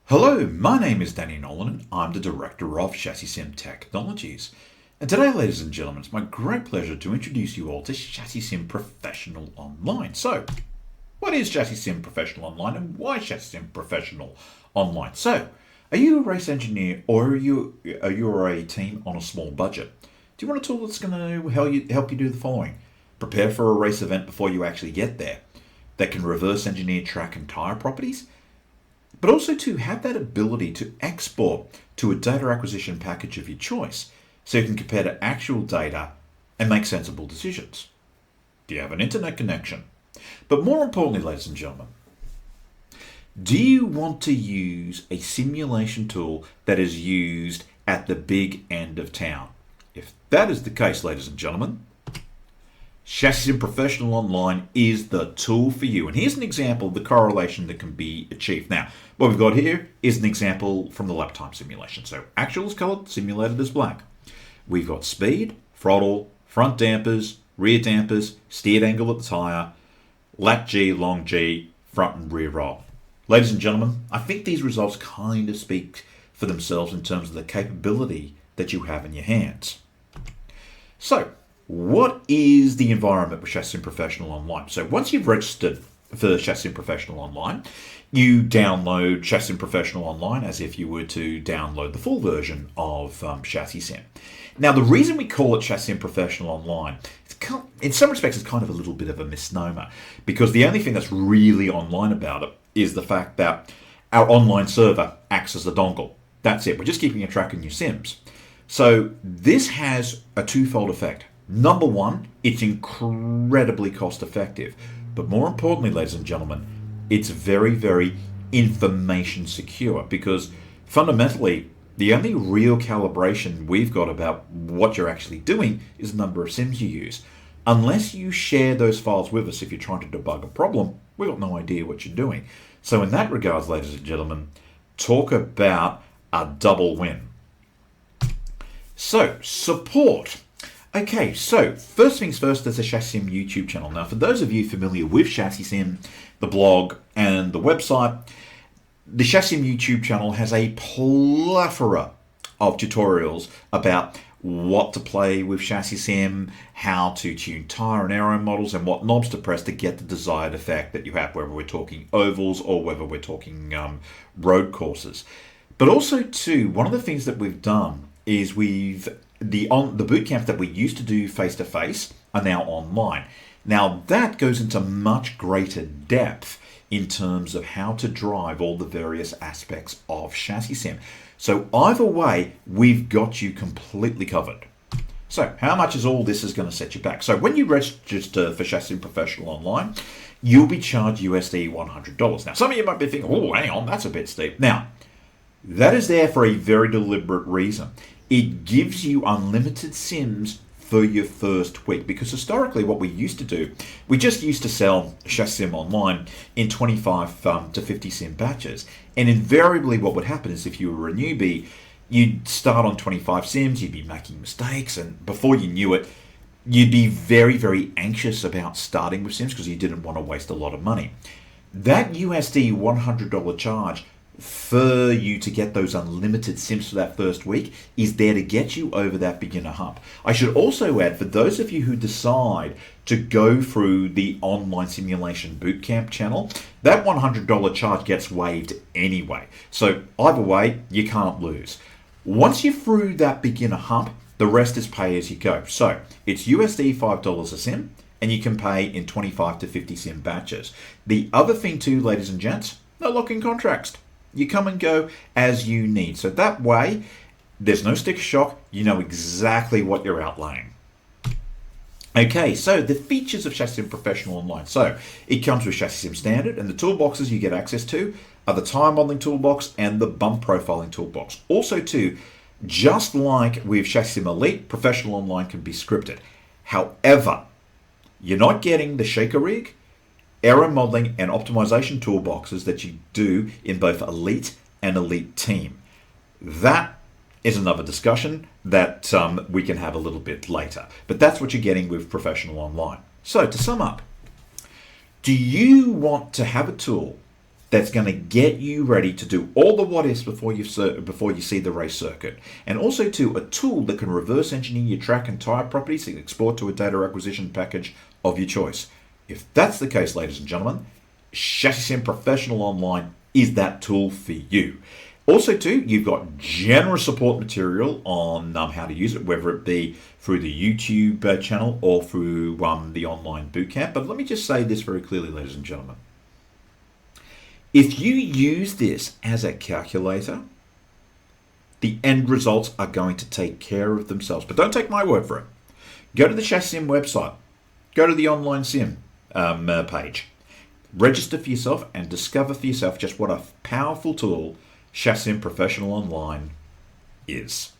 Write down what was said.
Hello, my name is Danny Nolan and I'm the Director of Chassis Sim Technologies. And today, ladies and gentlemen, it's my great pleasure to introduce you all to Chassis Sim Professional Online. So, what is Chassis Sim Professional Online and why Chassis Sim Professional Online? So, are you a race engineer or are you a team on a small budget? Do you want a tool that's going to help you do the following? Prepare for a race event before you actually get there, that can reverse engineer track and tyre properties, but also to have that ability to export to a data acquisition package of your choice so you can compare to actual data and make sensible decisions. Do you have an internet connection? But more importantly, ladies and gentlemen, do you want to use a simulation tool that is used at the big end of town? If that is the case, ladies and gentlemen, Chassis Sim Professional Online is the tool for you. And here's an example of the correlation that can be achieved. Now, what we've got here is an example from the lap time simulation. So actual is coloured, simulated is black. We've got speed, throttle, front dampers, rear dampers, steered angle at the tyre, lat G, long G, front and rear roll. Ladies and gentlemen, I think these results kind of speak for themselves in terms of the capability that you have in your hands. So, what is the environment with Chassis Sim Professional Online? So once you've registered for Chassis Sim Professional Online, you download Chassis Sim Professional Online as if you were to download the full version of Chassis Sim. Now, the reason we call it Chassis Sim Professional Online, in some respects, it's kind of a little bit of a misnomer, because the only thing that's really online about it is the fact that our online server acts as a dongle. That's it. We're just keeping a track in your sims. So this has a twofold effect. Number one, it's incredibly cost effective. But more importantly, ladies and gentlemen, it's very, very information secure, because fundamentally, the only real calibration we've got about what you're actually doing is the number of sims you use. Unless you share those files with us if you're trying to debug a problem, we've got no idea what you're doing. So in that regards, ladies and gentlemen, talk about a double win. So, support. Okay, so first things first, there's a Chassis Sim YouTube channel. Now, for those of you familiar with Chassis Sim, the blog and the website, the Chassis Sim YouTube channel has a plethora of tutorials about what to play with Chassis Sim, how to tune tire and aero models, and what knobs to press to get the desired effect that you have, whether we're talking ovals or whether we're talking road courses. But also, too, one of the things that we've done is the boot camps that we used to do face-to-face are now online. Now, that goes into much greater depth in terms of how to drive all the various aspects of Chassis Sim. So either way, we've got you completely covered. So how much is all this is going to set you back? So when you register for Chassis Sim Professional Online, you'll be charged USD $100. Now, some of you might be thinking, oh, hang on, that's a bit steep. Now, that is there for a very deliberate reason. It gives you unlimited sims for your first week, because historically what we used to do, we just used to sell Chassis Sim Online in 25 to 50 sim batches. And invariably what would happen is if you were a newbie, you'd start on 25 sims, you'd be making mistakes, and before you knew it, you'd be very, very anxious about starting with sims because you didn't want to waste a lot of money. That USD $100 charge for you to get those unlimited sims for that first week is there to get you over that beginner hump. I should also add, for those of you who decide to go through the online simulation bootcamp channel, that $100 charge gets waived anyway. So either way, you can't lose. Once you're through that beginner hump, the rest is pay as you go. So it's USD $5 a sim, and you can pay in 25 to 50 sim batches. The other thing too, ladies and gents, no lock-in contracts. You come and go as you need. So that way, there's no sticker shock. You know exactly what you're outlaying. Okay, so the features of Chassis Sim Professional Online. So it comes with Chassis Sim Standard, and the toolboxes you get access to are the tire modeling toolbox and the bump profiling toolbox. Also too, just like with Chassis Sim Elite, Professional Online can be scripted. However, you're not getting the shaker rig, aero modeling and optimization toolboxes that you do in both Elite and Elite Team. That is another discussion that we can have a little bit later. But that's what you're getting with Professional Online. So to sum up, do you want to have a tool that's going to get you ready to do all the what ifs before you see the race circuit, and also to a tool that can reverse engineer your track and tire properties and export to a data acquisition package of your choice. If that's the case, ladies and gentlemen, Chassis Sim Professional Online is that tool for you. Also, too, you've got generous support material on how to use it, whether it be through the YouTube channel or through the online bootcamp. But let me just say this very clearly, ladies and gentlemen. If you use this as a calculator, the end results are going to take care of themselves. But don't take my word for it. Go to the Chassis Sim website. Go to the online sim page. Register for yourself and discover for yourself just what a powerful tool Chassis Sim Professional Online is.